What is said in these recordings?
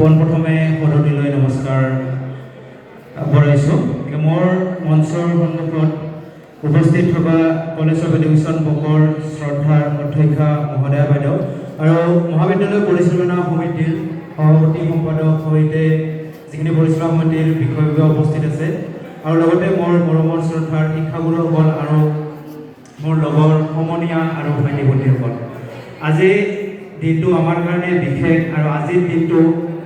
পোনপ্ৰথমে সদতিলৈ নমস্কাৰ আগবঢ়াইছোঁ। মোৰ মঞ্চৰ সন্মুখত উপস্থিত থকা কলেজ অফ এডুকেশ্যন বকৰ শ্ৰদ্ধাৰ অধ্যক্ষা মহোদয়া বাইদেউ আৰু মহাবিদ্যালয় পৰিচালনা সমিতিৰ সভাপতি সম্পাদক সৈতে যিখিনি পৰিচালনা সমিতিৰ বিষয়ববীয়া উপস্থিত আছে আৰু লগতে মোৰ মৰমৰ শ্ৰদ্ধাৰ শিক্ষাগুৰুসকল আৰু মোৰ লগৰ সমনীয়া আৰু ভাইটি ভণ্টিসকল, আজি দিনটো আমাৰ কাৰণে বিশেষ আৰু আজিৰ দিনটো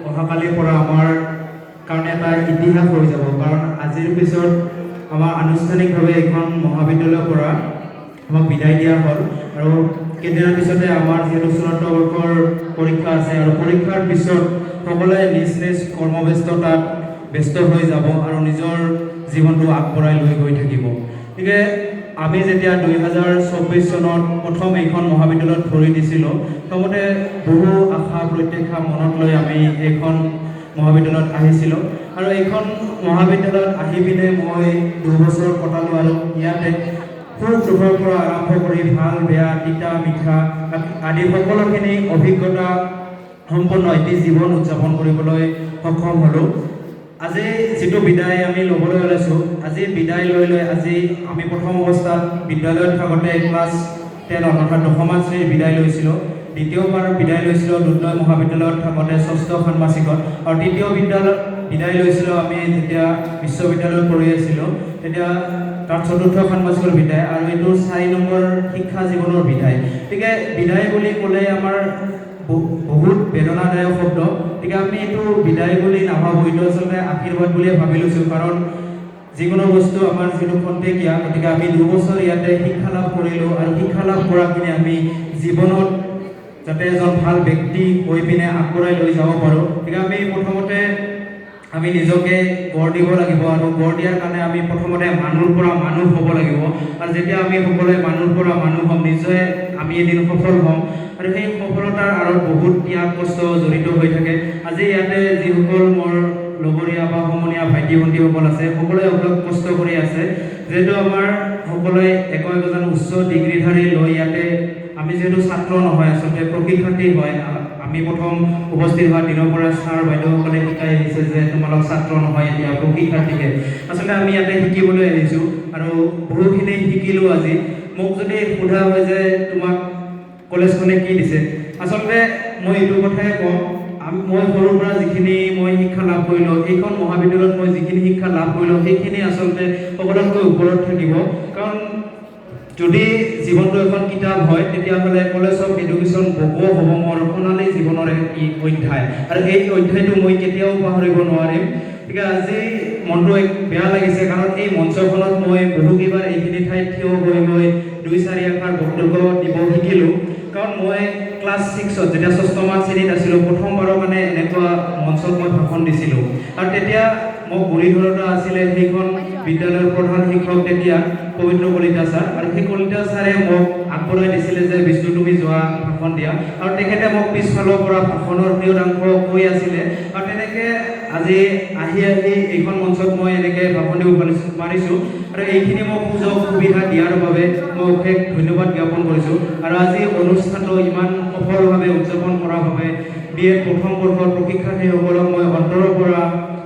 অহাকালিৰ পৰা আমাৰ কাৰণে এটা ইতিহাস হৈ যাব, কাৰণ আজিৰ পিছত আমাৰ আনুষ্ঠানিকভাৱে এখন মহাবিদ্যালয়ৰ পৰা আমাক বিদায় দিয়া হ'ল আৰু কেইদিনৰ পিছতে আমাৰ যিহেতু চূড়ান্ত বৰ্ষৰ পৰীক্ষা আছে আৰু পৰীক্ষাৰ পিছত সকলোৱে নিজ নিজ কৰ্মব্যস্ততাত ব্যস্ত হৈ যাব আৰু নিজৰ জীৱনটো আগবঢ়াই লৈ গৈ থাকিব। গতিকে আমি যেতিয়া 2024 চনত প্ৰথম এইখন মহাবিদ্যালয়ত ভৰি দিছিলোঁ, প্ৰথমতে বহু আশা প্ৰত্যাশা মনত লৈ আমি এইখন মহাবিদ্যালয়ত আহিছিলোঁ আৰু এইখন মহাবিদ্যালয়ত আহি পিনে মই 2 বছৰ কটালোঁ আৰু ইয়াতে সুখ দুখৰ পৰা আৰম্ভ কৰি ভাল বেয়া তিতা মিঠা আদি সকলোখিনি অভিজ্ঞতা সম্পন্ন এটি জীৱন উদযাপন কৰিবলৈ সক্ষম হ'লোঁ। আজি যিটো বিদায় আমি ল'বলৈ ওলাইছোঁ, আজি বিদায় লৈ আজি আমি প্ৰথম অৱস্থাত বিদ্যালয়ত থাকোঁতে ক্লাছ 10 অৰ্থাৎ 10মান শ্ৰেণীৰ বিদায় লৈছিলোঁ, দ্বিতীয়বাৰ বিদায় লৈছিলোঁ দুধনৈ মহাবিদ্যালয়ত থাকোঁতে 6ষ্ঠ ষান্মাসিকত আৰু তৃতীয় বিদায় লৈছিলোঁ আমি যেতিয়া বিশ্ববিদ্যালয়ত পঢ়ি আছিলোঁ, তেতিয়া তাত 4ৰ্থ ষান্মাসিকৰ বিদায় আৰু এইটো 4 নম্বৰ শিক্ষা জীৱনৰ বিদায়। গতিকে বিদায় বুলি ক'লে আমাৰ বহুত বেদনাদায়ক শব্দ, গতিকে আমি এইটো বিদায় বুলি নাভাবোঁ, এইটো আচলতে আশীৰ্বাদ বুলিয়ে ভাবি লৈছোঁ, কাৰণ যিকোনো বস্তু আমাৰ যিটো খন্তেকীয়া, গতিকে আমি 2 বছৰ ইয়াতে শিক্ষা লাভ কৰিলোঁ আৰু শিক্ষা লাভ কৰাখিনি আমি জীৱনত যাতে এজন ভাল ব্যক্তি হৈ পিনে আগবঢ়াই লৈ যাব পাৰোঁ, গতিকে আমি প্ৰথমতে আমি নিজকে গঢ় দিব লাগিব আৰু গঢ় দিয়াৰ কাৰণে আমি প্ৰথমতে মানুহৰ পৰা মানুহ হ'ব লাগিব আৰু যেতিয়া আমি সকলোৱে মানুহৰ পৰা মানুহ হ'ম, নিশ্চয় আমি এদিন সফল হ'ম আৰু সেই সফলতাৰ আঁৰত বহুত ত্যাগ কষ্ট জড়িত হৈ থাকে। আজি ইয়াতে যিসকল মোৰ লগৰীয়া বা সমনীয়া ভাইটি ভণ্টিসকল আছে, সকলোৱে অলপ কষ্ট কৰি আছে, যিহেতু আমাৰ সকলোৱে একোজন উচ্চ ডিগ্ৰীধাৰী লৈ ইয়াতে আমি যিহেতু ছাত্ৰ নহয়, আচলতে প্ৰশিক্ষাৰ্থী হয়। আমি প্ৰথম উপস্থিত হোৱা দিনৰ পৰা ছাৰ বাইদেউসকলে শিকাই আহিছে যে তোমালোক ছাত্ৰ নহয়, এতিয়া প্ৰশিক্ষাৰ্থীহে। আচলতে আমি ইয়াতে শিকিবলৈ আহিছোঁ আৰু বহুখিনি শিকিলোঁ। আজি মোক যদি সোধা হয় যে তোমাক কলেজখনে কি দিছে, আচলতে মই এইটো কথাই কওঁ, মই সৰুৰ পৰা যিখিনি মই শিক্ষা লাভ কৰিলোঁ, এইখন মহাবিদ্যালয়ত মই যিখিনি শিক্ষা লাভ কৰিলোঁ সেইখিনি আচলতে সকলোতকৈ ওপৰত থাকিব, কাৰণ যদি জীৱনটো এখন কিতাপ হয় তেতিয়াহ'লে কলেজ অফ এডুকেশ্যন বকো হ'ব মোৰ সোণালী জীৱনৰ এটি অধ্যায় আৰু এই অধ্যায়টো মই কেতিয়াও পাহৰিব নোৱাৰিম। গতিকে আজি মনটো বেয়া লাগিছে, কাৰণ এই মঞ্চখনত মই বহুকেইবাৰ এইখিনি ঠাইত থিয় হৈ 2-4 আষাৰ বক্তব্য দিব শিকিলোঁ, কাৰণ মই ক্লাছ 6ত যেতিয়া 6ষ্ঠমান শ্ৰেণীত আছিলোঁ, প্ৰথমবাৰৰ মানে এনেকুৱা মঞ্চত মই ভাষণ দিছিলোঁ আৰু তেতিয়া মোক গুৰি ধৰোঁতা আছিলে সেইখন বিদ্যালয়ৰ প্ৰধান শিক্ষক তেতিয়া পবিত্ৰ কলিতা ছাৰ, আৰু সেই কলিতা ছাৰে মোক আগবঢ়াই দিছিলে যে বিষ্ণু তুমি যোৱা ভাষণ দিয়া, আৰু তেখেতে মোক পিছফালৰ পৰা ভাষণৰ প্ৰিয়দাংশ কৈ আছিলে আৰু তেনেকৈ আজি আহি এইখন মঞ্চত মই এনেকৈ ভাষণ দিব পাৰিছোঁ আৰু এইখিনি মোক সুযোগ সুবিধা দিয়াৰ বাবে মই অশেষ ধন্যবাদ জ্ঞাপন কৰিছোঁ। আৰু আজি অনুষ্ঠানটো ইমান সফলভাৱে উদযাপন কৰাৰ বাবে BA প্ৰথম বৰ্ষৰ প্ৰশিক্ষাৰ্থীসকলক মই অন্তৰৰ পৰা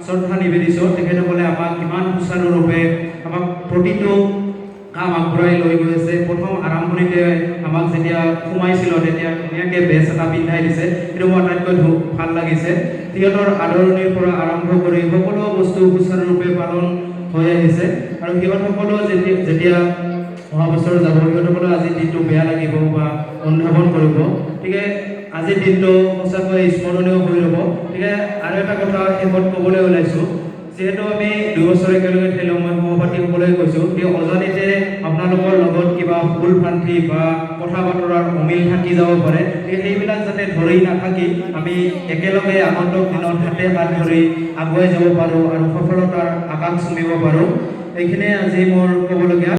শ্ৰদ্ধা নিবেদিছোঁ। তেখেতসকলে আমাক ইমান সুচাৰুৰূপে আমাক প্ৰতিটো কাম আগবঢ়াই লৈ গৈ আছে। প্ৰথম আৰম্ভণিতে আমাক যেতিয়া সোমাইছিলোঁ তেতিয়া ধুনীয়াকৈ বেচ এটা পিন্ধাই দিছে, সেইটো মোৰ আটাইতকৈ ভাল লাগিছে। সিহঁতৰ আদৰণিৰ পৰা আৰম্ভ কৰি সকলো বস্তু সুচাৰুৰূপে পালন হৈ আহিছে আৰু সিহঁতসকলেও যেতিয়া অহা বছৰ যাব, সিহঁতসকলেও আজিৰ দিনটো বেয়া লাগিব বা অনুধাৱন কৰিব। গতিকে আজিৰ দিনটো সঁচাকৈ স্মৰণীয় হৈ ৰ'ব। গতিকে আৰু এটা কথা শেষত ক'বলৈ ওলাইছোঁ, যিহেতু আমি 2 বছৰ একেলগে থাকিলোঁ, মই সহপাঠীসকলে কৈছোঁ সেই অজানিতে আপোনালোকৰ লগত কিবা ভুল ভ্ৰান্তি বা কথা বতৰাৰ অমিল থাকি যাব পাৰে, সেইবিলাক যাতে ধৰি নাথাকি আমি একেলগে আগন্তুক দিনত হাতে হাত ধৰি আগুৱাই যাব পাৰোঁ আৰু সফলতাৰ আকাশ চুমিব পাৰোঁ। এইখিনিয়ে আজি মোৰ ক'বলগীয়া।